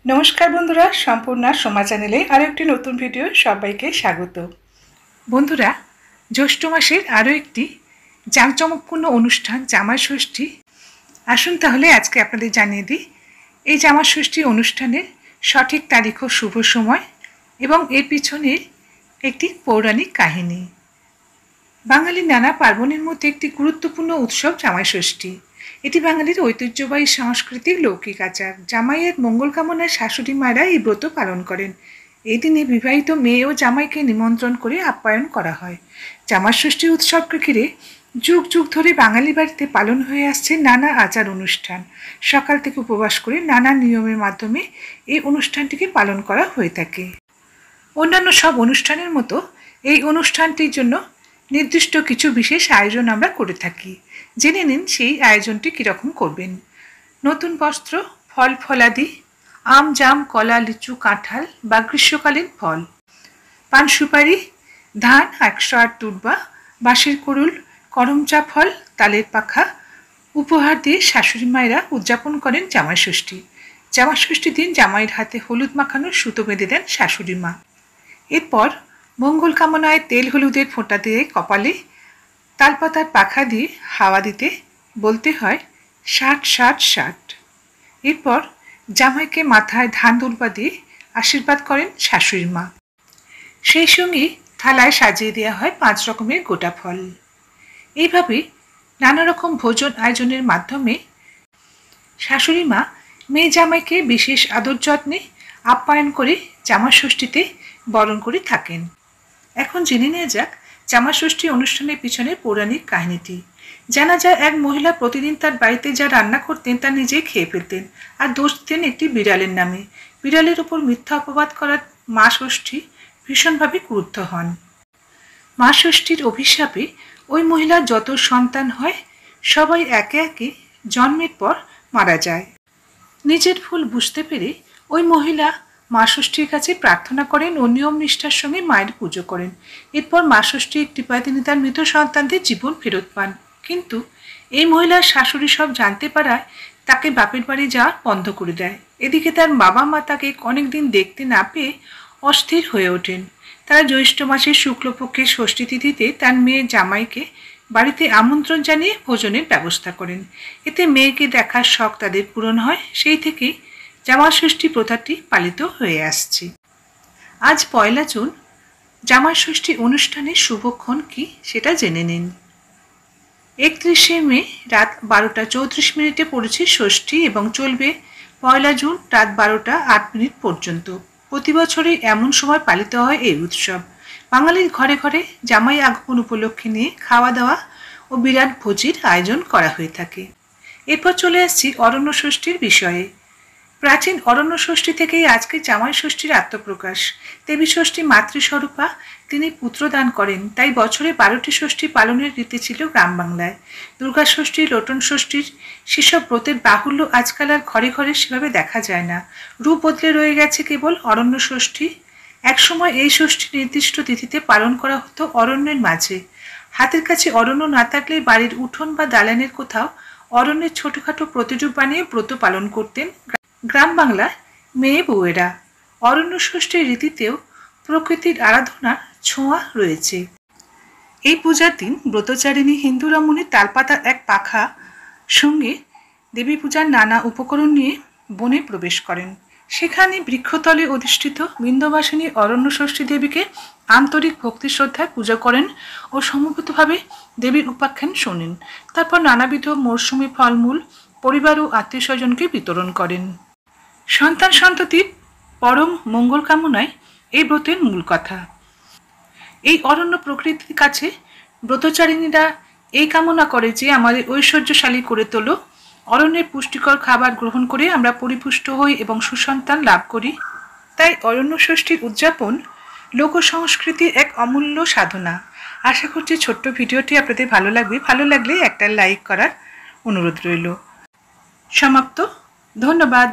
নমস্কার বন্ধুরা, সম্পূর্ণা সোমা চ্যানেলে আরও একটি নতুন ভিডিও সবাইকে স্বাগত। বন্ধুরা, জ্যৈষ্ঠ মাসের আরও একটি জাঁকজমকপূর্ণ অনুষ্ঠান জামাই ষষ্ঠী। আসুন তাহলে আজকে আপনাদের জানিয়ে দিই এই জামাই ষষ্ঠী অনুষ্ঠানের সঠিক তারিখ ও শুভ সময় এবং এর পিছনে একটি পৌরাণিক কাহিনী। বাঙালির নানা পার্বণের মধ্যে একটি গুরুত্বপূর্ণ উৎসব জামাই ষষ্ঠী। এটি বাঙালির ঐতিহ্যবাহী সাংস্কৃতিক লৌকিক আচার। জামাইয়ের মঙ্গল কামনায় শাশুড়ি মায়েরা এই ব্রত পালন করেন। এই দিনে বিবাহিত মেয়ে ও জামাইকে নিমন্ত্রণ করে আপ্যায়ন করা হয়। জামাই ষষ্ঠী উৎসবকে ঘিরে যুগ যুগ ধরে বাঙালি বাড়িতে পালন হয়ে আসছে নানা আচার অনুষ্ঠান। সকাল থেকে উপবাস করে নানা নিয়মের মাধ্যমে এই অনুষ্ঠানটিকে পালন করা হয়ে থাকে। অন্যান্য সব অনুষ্ঠানের মতো এই অনুষ্ঠানটির জন্য নির্দিষ্ট কিছু বিশেষ আয়োজন আমরা করে থাকি। জেনে নিন সেই আয়োজনটি কীরকম করবেন। নতুন বস্ত্র, ফল ফলাদি, আম, জাম, কলা, লিচু, কাঁঠাল বা গ্রীষ্মকালীন ফল, পান সুপারি, ধান 108 দুর্বা, বাঁশের কুড়ুল, করমচা ফল, তালের পাখা উপহার দিয়ে শাশুড়ি মায়েরা উদযাপন করেন জামাই ষষ্ঠী। জামাই ষষ্ঠীর দিন জামাইয়ের হাতে হলুদ মাখানোর সুতো বেঁধে দেন শাশুড়ি মা। এরপর মঙ্গল কামনায় তেল হলুদের ফোঁটা দিয়ে কপালে, তালপাতার পাখা দিয়ে হাওয়া দিতে বলতে হয় 60-60-60। এরপর জামাইকে মাথায় ধান দুর্বা দিয়ে আশীর্বাদ করেন শাশুড়ি মা। সেই সঙ্গে থালায় সাজিয়ে দেওয়া হয় 5 রকমের গোটা ফল। এইভাবে নানা রকম ভোজন আয়োজনের মাধ্যমে শাশুড়ি মা মেয়ে জামাইকে বিশেষ আদর যত্নে আপ্যায়ন করে জামাই ষষ্ঠীতে বরণ করে থাকেন। এখন জেনে নেওয়া যাক জামাই ষষ্ঠী অনুষ্ঠানের পিছনে পৌরাণিক কাহিনীটি। জানা যায় এক মহিলা প্রতিদিন তার বাড়িতে যা রান্না করতেন তা নিজেই খেয়ে ফেলতেন আর দোষ দিতেন একটি বিড়ালের নামে। বিড়ালের উপর মিথ্যা অপবাদ করার মা ষষ্ঠী ভীষণভাবে ক্রুদ্ধ হন। মা ষষ্ঠীর অভিশাপে ওই মহিলার যত সন্তান হয় সবাই একে একে জন্মের পর মারা যায়। নিজের ভুল বুঝতে পেরে ওই মহিলা মা ষষ্ঠীর কাছে প্রার্থনা করেন ও নিয়ম নিষ্ঠার সঙ্গে মায়ের পুজো করেন। এরপর মা ষষ্ঠীর কৃপায় তিনি তার মৃত সন্তানদের জীবন ফেরত পান। কিন্তু এই মহিলার শাশুড়ি সব জানতে পারায় তাকে বাপের বাড়ি যাওয়া বন্ধ করে দেয়। এদিকে তার বাবা মা তাকে অনেকদিন দেখতে না পেয়ে অস্থির হয়ে ওঠেন। তারা জ্যৈষ্ঠ মাসের শুক্লপক্ষের ষষ্ঠী তিথিতে তার মেয়ে জামাইকে বাড়িতে আমন্ত্রণ জানিয়ে ভোজনের ব্যবস্থা করেন। এতে মেয়েকে দেখার শখ তাদের পূরণ হয়। সেই থেকেই জামাই ষষ্ঠী প্রথাটি পালিত হয়ে আসছে। আজ 1 জুন। জামাই ষষ্ঠী অনুষ্ঠানের শুভক্ষণ কি সেটা জেনে নিন। 31শে মে রাত 12:34 পড়েছে ষষ্ঠী এবং চলবে 1 জুন রাত 12:08 পর্যন্ত। প্রতি বছরই এমন সময় পালিত হয় এই উৎসব। বাঙালির ঘরে ঘরে জামাই আগমন উপলক্ষে নিয়ে খাওয়া দাওয়া ও বিরাট ভোজির আয়োজন করা হয়ে থাকে। এরপর চলে আসছি অরণ্য ষষ্ঠীর বিষয়ে। প্রাচীন অরণ্য ষষ্ঠী থেকেই আজকে জামাই ষষ্ঠীর আত্মপ্রকাশ। দেবী ষষ্ঠী মাতৃস্বরূপা, তিনি পুত্রদান করেন, তাই বছরে 12টি ষষ্ঠী পালনের রীতি ছিল গ্রাম বাংলায়। দুর্গা ষষ্ঠী, লোটন ষষ্ঠীর সেসব ব্রতের বাহুল্য আজকাল আর ঘরে ঘরে সেভাবে দেখা যায় না। রূপ বদলে রয়ে গেছে কেবল অরণ্য ষষ্ঠী। একসময় এই ষষ্ঠী নির্দিষ্ট তিথিতে পালন করা হতো অরণ্যের মাঝে। হাতের কাছে অরণ্য না থাকলে বাড়ির উঠোন বা দালানের কোথাও অরণ্যের ছোটখাটো প্রতিরূপ বানিয়ে ব্রত পালন করতেন গ্রাম বাংলার মেয়ে বউয়েরা। অরণ্য ষষ্ঠীর রীতিতেও প্রকৃতির আরাধনার ছোঁয়া রয়েছে। এই পূজার দিন ব্রতচারিণী হিন্দু রমণী তালপাতার এক পাখা সঙ্গে দেবী পূজার নানা উপকরণ নিয়ে বনে প্রবেশ করেন। সেখানে বৃক্ষতলে অধিষ্ঠিত বিন্ধ্যবাসিনী অরণ্য ষষ্ঠী দেবীকে আন্তরিক ভক্তি শ্রদ্ধায় পূজা করেন ও সমবেতভাবে দেবীর উপাখ্যান শোনেন। তারপর নানাবিধ মরশুমি ফলমূল পরিবার ও আত্মীয় স্বজনকে বিতরণ করেন। সন্তান সন্ততির পরম মঙ্গল কামনায় এই ব্রতের মূল কথা। এই অরণ্য প্রকৃতির কাছে ব্রতচারিণীরা এই কামনা করে যে আমাদের ঐশ্বর্যশালী করে তোলো। অরণ্যের পুষ্টিকর খাবার গ্রহণ করে আমরা পরিপুষ্ট হই এবং সুসন্তান লাভ করি। তাই অরণ্য ষষ্ঠীর উদযাপন লোক সংস্কৃতির এক অমূল্য সাধনা। আশা করছি ছোট্ট ভিডিওটি আপনাদের ভালো লাগবে। ভালো লাগলে একটা লাইক করার অনুরোধ রইল। সমাপ্ত। ধন্যবাদ।